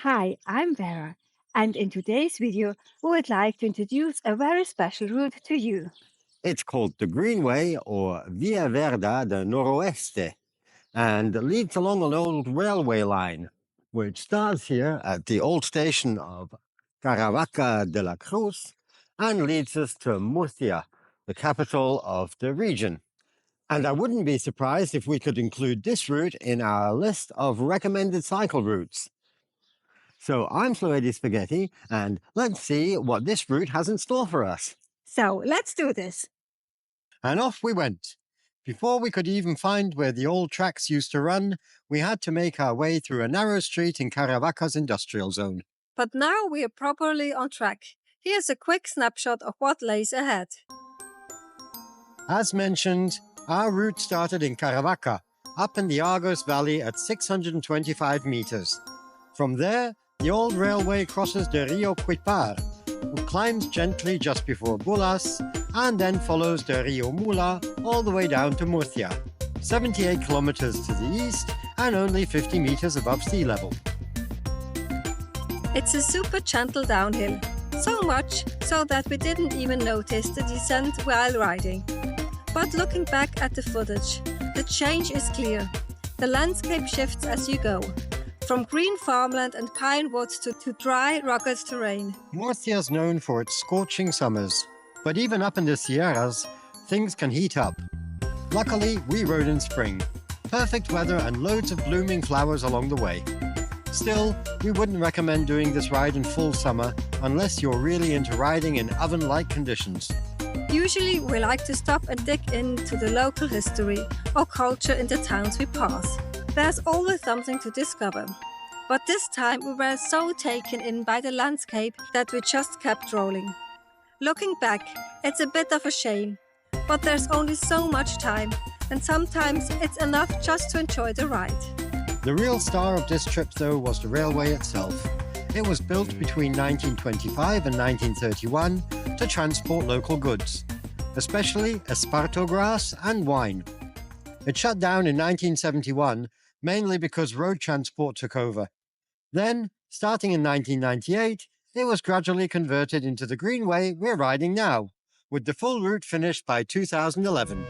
Hi, I'm Vera, and in today's video, we would like to introduce a very special route to you. It's called the Greenway or Vía Verde del Noroeste and leads along an old railway line, which starts here at the old station of Caravaca de la Cruz and leads us to Murcia, the capital of the region. And I wouldn't be surprised if we could include this route in our list of recommended cycle routes. So I'm Fluidi Spaghetti, and let's see what this route has in store for us. So let's do this. And off we went. Before we could even find where the old tracks used to run, we had to make our way through a narrow street in Caravaca's industrial zone. But now we are properly on track. Here's a quick snapshot of what lays ahead. As mentioned, our route started in Caravaca, up in the Argos Valley at 625 meters. From there, the old railway crosses the Rio Quipar, climbs gently just before Bulas, and then follows the Rio Mula all the way down to Murcia, 78 kilometers to the east and only 50 meters above sea level. It's a super gentle downhill, so much so that we didn't even notice the descent while riding. But looking back at the footage, the change is clear. The landscape shifts as you go, from green farmland and pine woods to dry, rugged terrain. Murcia is known for its scorching summers, but even up in the Sierras, things can heat up. Luckily, we rode in spring. Perfect weather and loads of blooming flowers along the way. Still, we wouldn't recommend doing this ride in full summer unless you're really into riding in oven-like conditions. Usually, we like to stop and dig into the local history or culture in the towns we pass. There's always something to discover. But this time we were so taken in by the landscape that we just kept rolling. Looking back, it's a bit of a shame, but there's only so much time, and sometimes it's enough just to enjoy the ride. The real star of this trip, though, was the railway itself. It was built between 1925 and 1931 to transport local goods, especially esparto grass and wine. It shut down in 1971, mainly because road transport took over. Then, starting in 1998, it was gradually converted into the Greenway we're riding now, with the full route finished by 2011.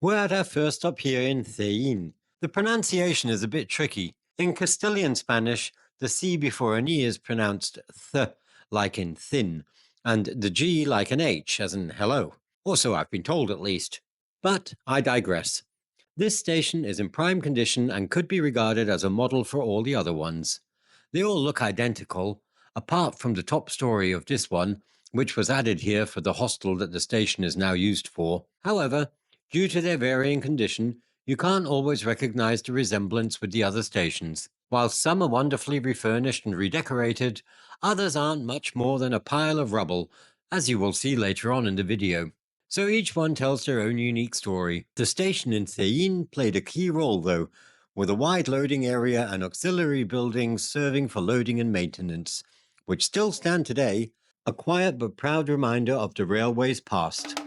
We're at our first stop here in Thein. The pronunciation is a bit tricky. In Castilian Spanish, the C before an E is pronounced th, like in thin, and the G like an H, as in hello. Or so I've been told at least. But I digress. This station is in prime condition and could be regarded as a model for all the other ones. They all look identical, apart from the top story of this one, which was added here for the hostel that the station is now used for. However, due to their varying condition, you can't always recognize the resemblance with the other stations. While some are wonderfully refurnished and redecorated, others aren't much more than a pile of rubble, as you will see later on in the video. So each one tells their own unique story. The station in Thein played a key role though, with a wide loading area and auxiliary buildings serving for loading and maintenance, which still stand today, a quiet but proud reminder of the railway's past.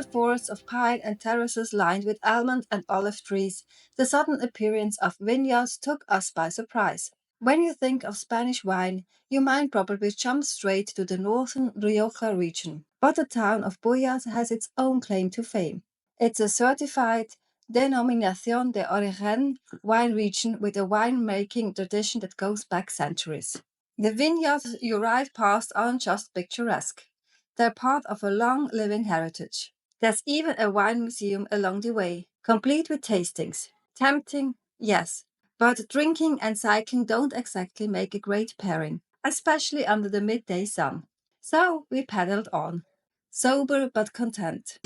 the forests of pine and terraces lined with almond and olive trees, the sudden appearance of vineyards took us by surprise. When you think of Spanish wine, your mind probably jumps straight to the northern Rioja region. But the town of Buyas has its own claim to fame. It's a certified Denominación de Origen wine region with a winemaking tradition that goes back centuries. The vineyards you ride past aren't just picturesque. They're part of a long living heritage. There's even a wine museum along the way, complete with tastings. Tempting, yes, but drinking and cycling don't exactly make a great pairing, especially under the midday sun. So we pedaled on, sober but content.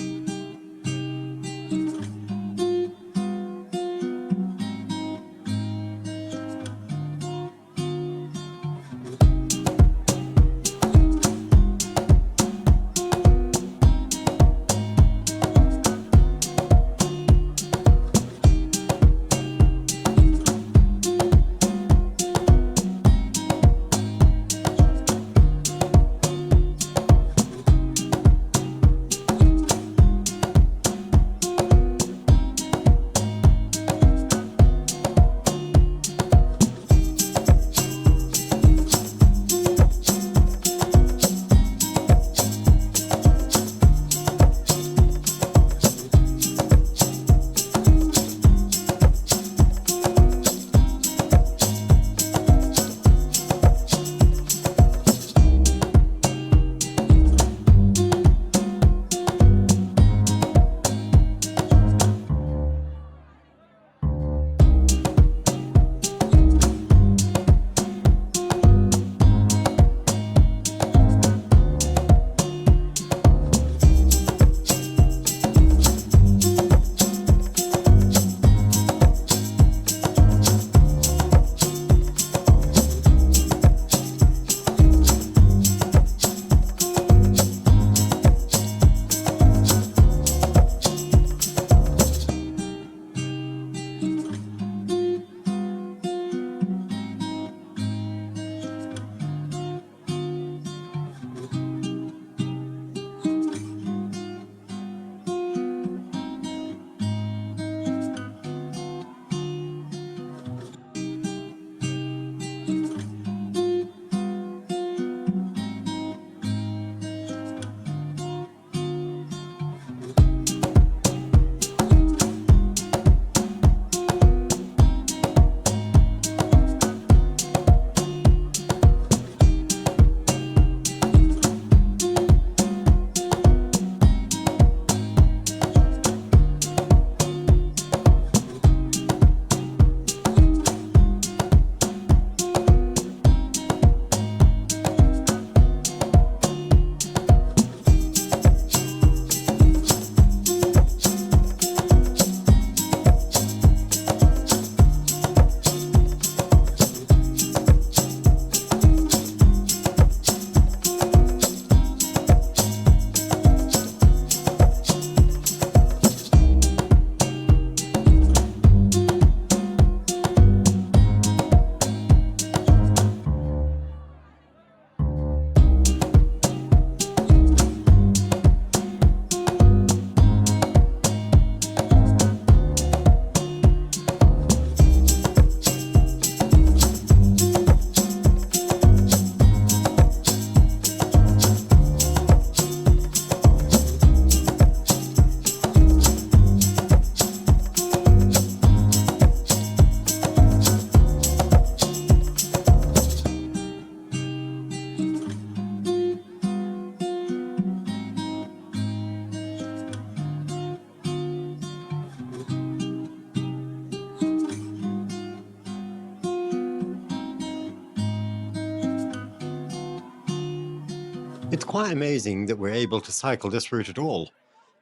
It's quite amazing that we're able to cycle this route at all.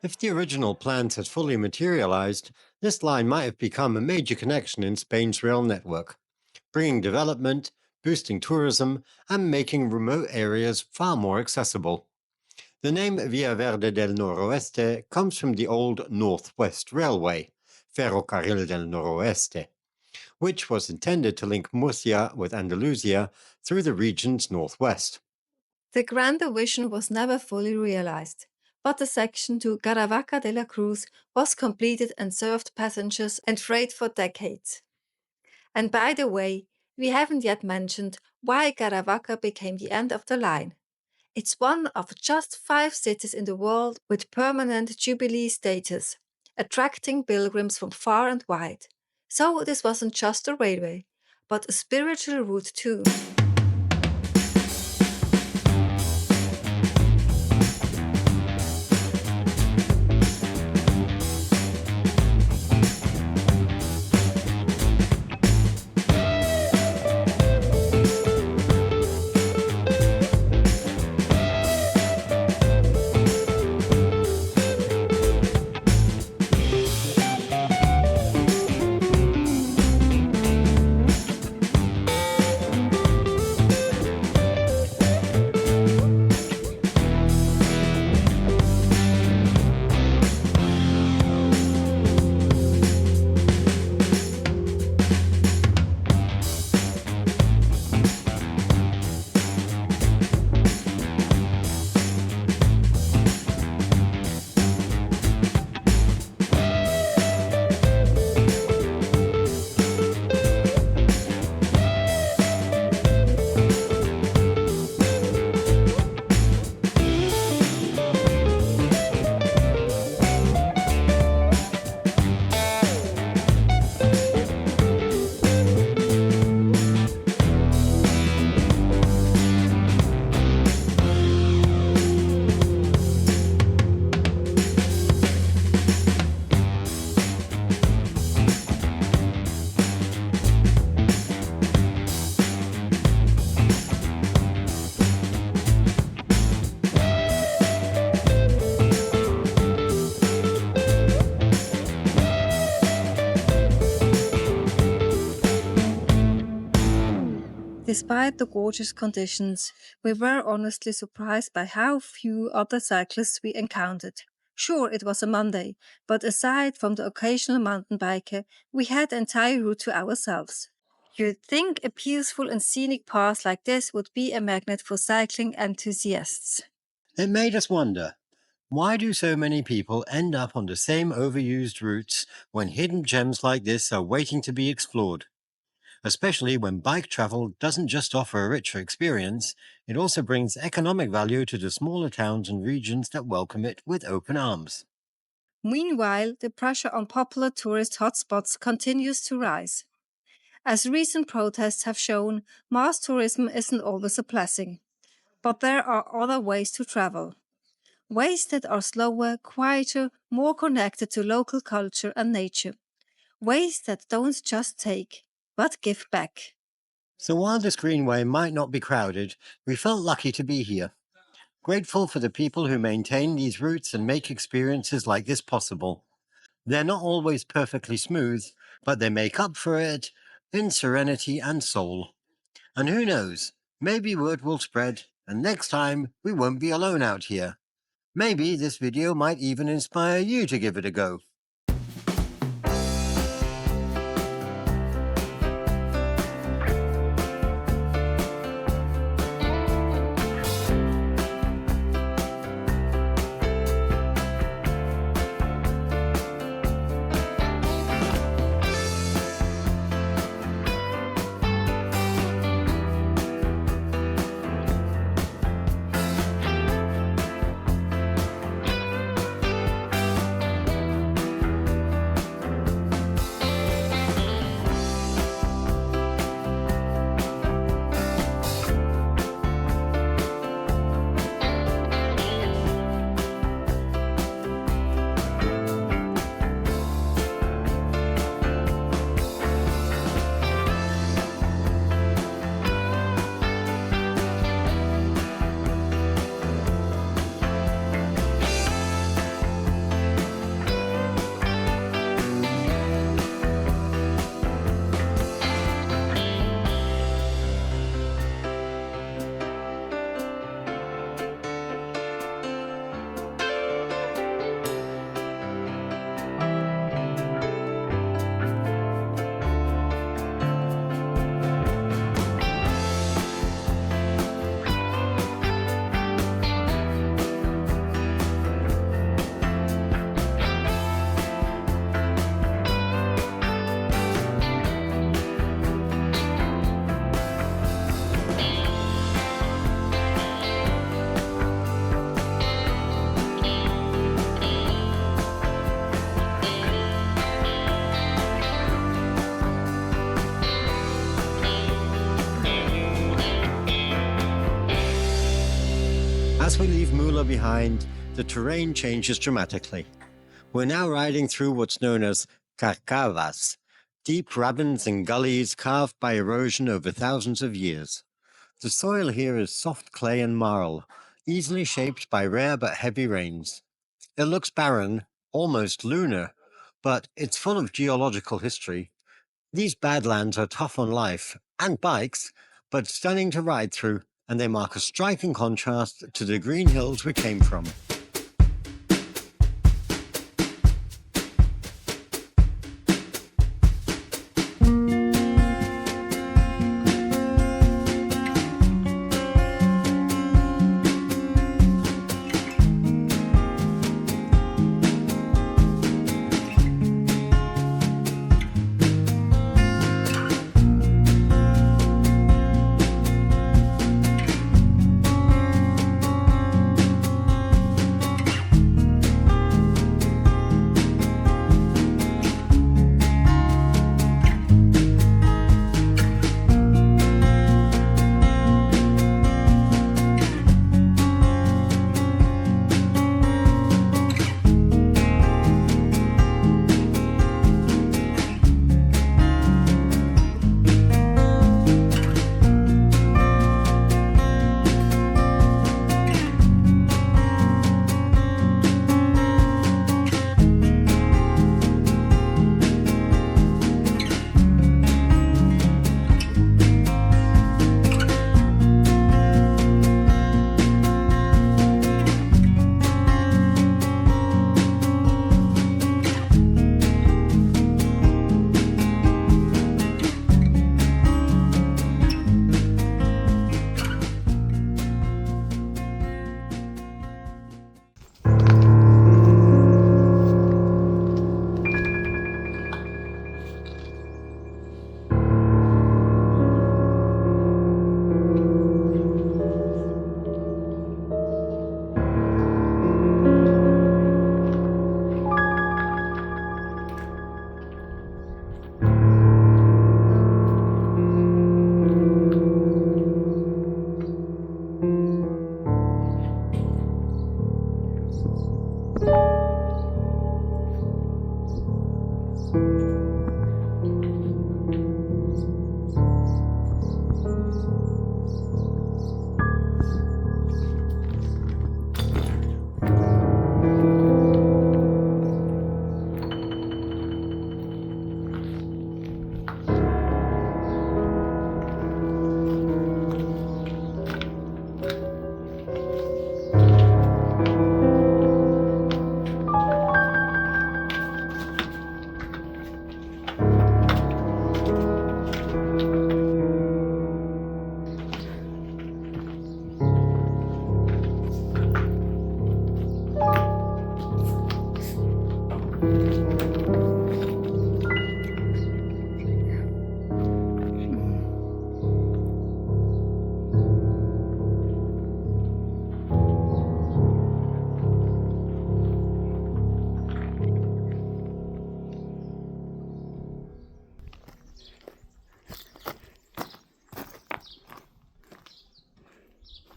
If the original plans had fully materialized, this line might have become a major connection in Spain's rail network, bringing development, boosting tourism, and making remote areas far more accessible. The name Vía Verde del Noroeste comes from the old Northwest Railway, Ferrocarril del Noroeste, which was intended to link Murcia with Andalusia through the region's northwest. The grander vision was never fully realized. but the section to Caravaca de la Cruz was completed and served passengers and freight for decades. And by the way, we haven't yet mentioned why Caravaca became the end of the line. It's one of just 5 cities in the world with permanent Jubilee status, attracting pilgrims from far and wide. So this wasn't just a railway, but a spiritual route too. Despite the gorgeous conditions, we were honestly surprised by how few other cyclists we encountered. Sure, it was a Monday, but aside from the occasional mountain biker, we had the entire route to ourselves. You'd think a peaceful and scenic path like this would be a magnet for cycling enthusiasts. It made us wonder, why do so many people end up on the same overused routes when hidden gems like this are waiting to be explored? Especially when bike travel doesn't just offer a richer experience, it also brings economic value to the smaller towns and regions that welcome it with open arms. Meanwhile, the pressure on popular tourist hotspots continues to rise. As recent protests have shown, mass tourism isn't always a blessing. But there are other ways to travel. Ways that are slower, quieter, more connected to local culture and nature. Ways that don't just take, but give back. So while this greenway might not be crowded, we felt lucky to be here. Grateful for the people who maintain these routes and make experiences like this possible. They're not always perfectly smooth, but they make up for it in serenity and soul. And who knows, maybe word will spread, and next time we won't be alone out here. Maybe this video might even inspire you to give it a go. hour behind, the terrain changes dramatically. We're now riding through what's known as carcavas, deep ravines and gullies carved by erosion over thousands of years. The soil here is soft clay and marl, easily shaped by rare but heavy rains. It looks barren, almost lunar, but it's full of geological history. These badlands are tough on life and bikes, but stunning to ride through, and they mark a striking contrast to the green hills we came from.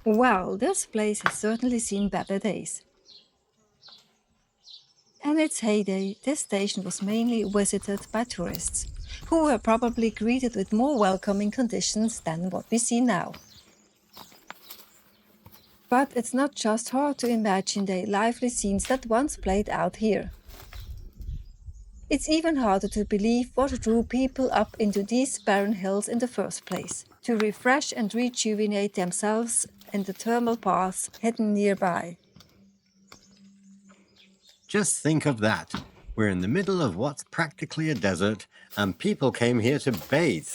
Well, this place has certainly seen better days. In its heyday, this station was mainly visited by tourists, who were probably greeted with more welcoming conditions than what we see now. But it's not just hard to imagine the lively scenes that once played out here. It's even harder to believe what drew people up into these barren hills in the first place, to refresh and rejuvenate themselves in the thermal baths hidden nearby. Just think of that. We're in the middle of what's practically a desert, and people came here to bathe.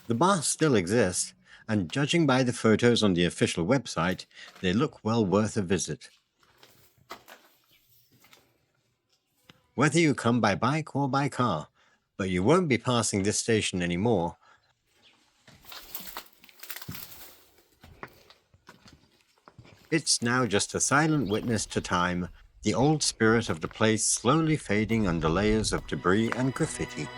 The baths still exist, and judging by the photos on the official website, they look well worth a visit. Whether you come by bike or by car, but you won't be passing this station anymore. It's now just a silent witness to time, the old spirit of the place slowly fading under layers of debris and graffiti.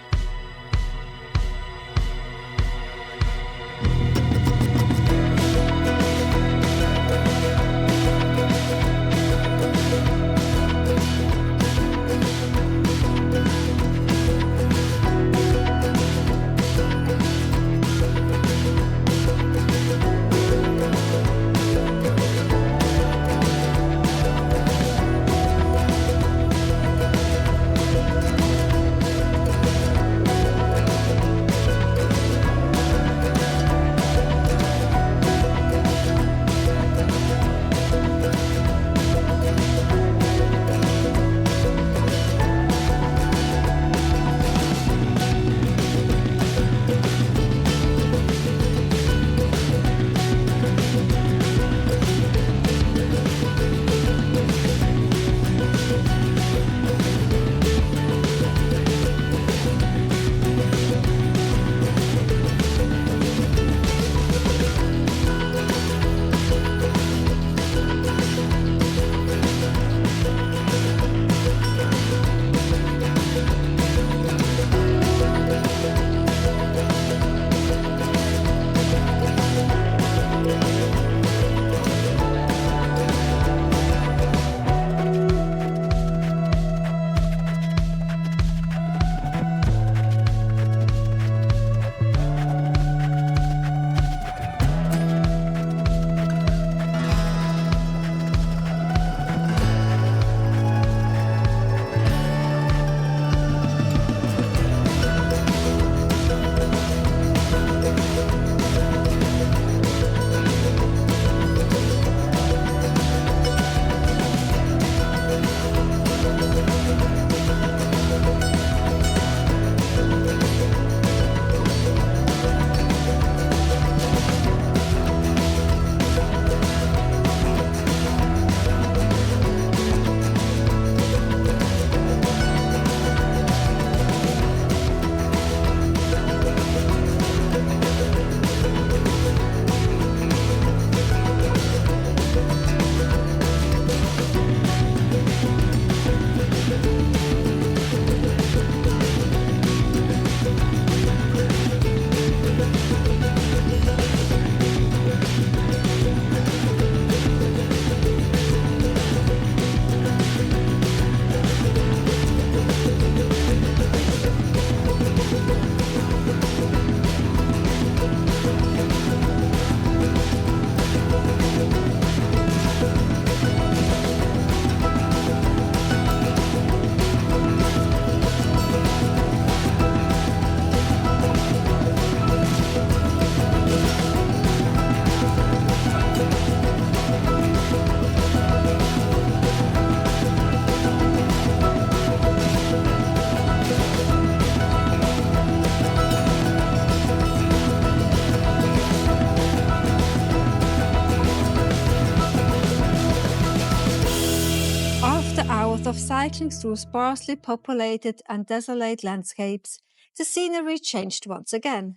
After hours of cycling through sparsely populated and desolate landscapes, the scenery changed once again,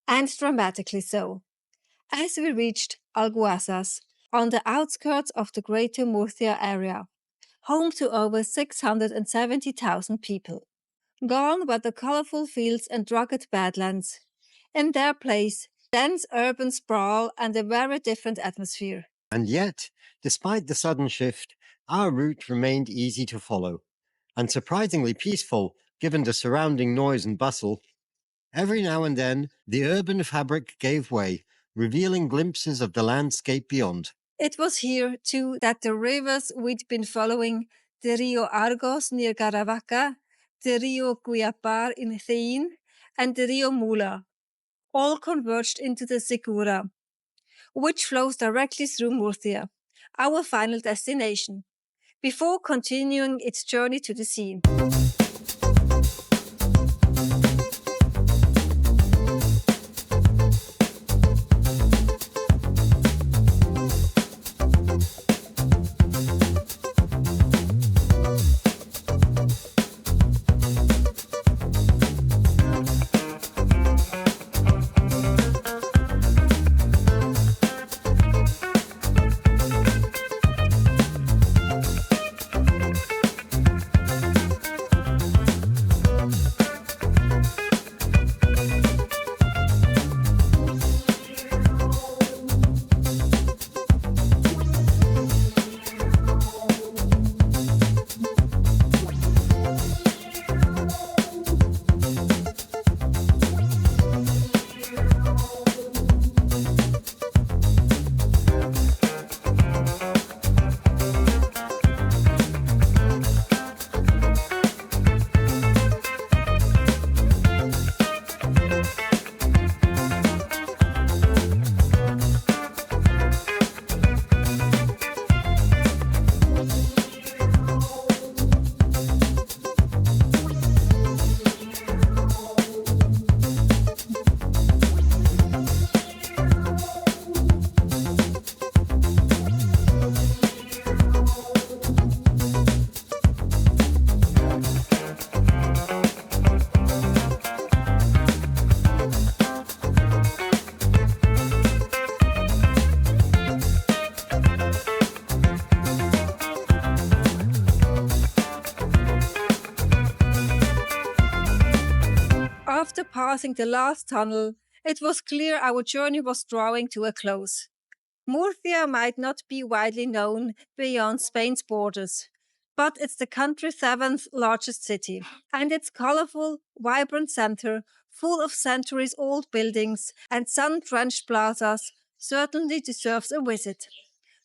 and dramatically so. As we reached Alguazas, on the outskirts of the Greater Murcia area, home to over 670,000 people. Gone were the colorful fields and rugged badlands. In their place, dense urban sprawl and a very different atmosphere. And yet, despite the sudden shift, our route remained easy to follow, and surprisingly peaceful given the surrounding noise and bustle. Every now and then, the urban fabric gave way, revealing glimpses of the landscape beyond. It was here, too, that the rivers we'd been following, the Rio Argos near Caravaca, the Rio Guiapar in Jaén, and the Rio Mula, all converged into the Segura, which flows directly through Murcia, our final destination, before continuing its journey to the sea. After passing the last tunnel, it was clear our journey was drawing to a close. Murcia might not be widely known beyond Spain's borders, but it's the country's seventh largest city, and its colorful, vibrant center, full of centuries-old buildings and sun-drenched plazas, certainly deserves a visit.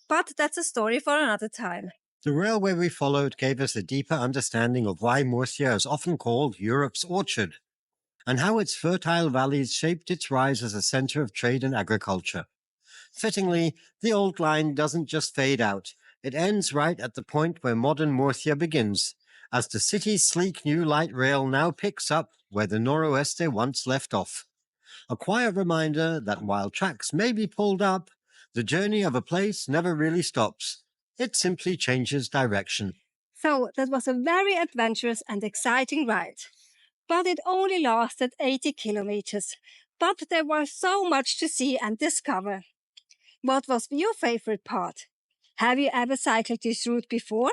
But that's a story for another time. The railway we followed gave us a deeper understanding of why Murcia is often called Europe's orchard, and how its fertile valleys shaped its rise as a center of trade and agriculture. Fittingly, the old line doesn't just fade out, it ends right at the point where modern Murcia begins, as the city's sleek new light rail now picks up where the Noroeste once left off. A quiet reminder that while tracks may be pulled up, the journey of a place never really stops. It simply changes direction. So that was a very adventurous and exciting ride. But it only lasted 80 kilometers. But there was so much to see and discover. What was your favorite part? Have you ever cycled this route before?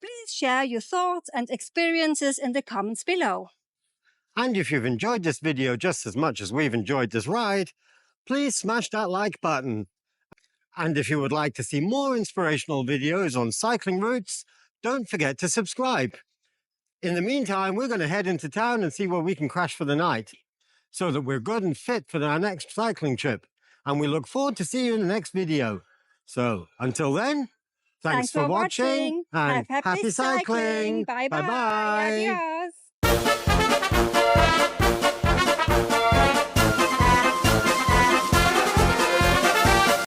Please share your thoughts and experiences in the comments below. And if you've enjoyed this video just as much as we've enjoyed this ride, please smash that like button. And if you would like to see more inspirational videos on cycling routes, don't forget to subscribe. In the meantime, we're going to head into town and see where we can crash for the night, so that we're good and fit for our next cycling trip. And we look forward to seeing you in the next video. So until then, thanks for watching and happy cycling. Bye-bye. Bye-bye. Adios.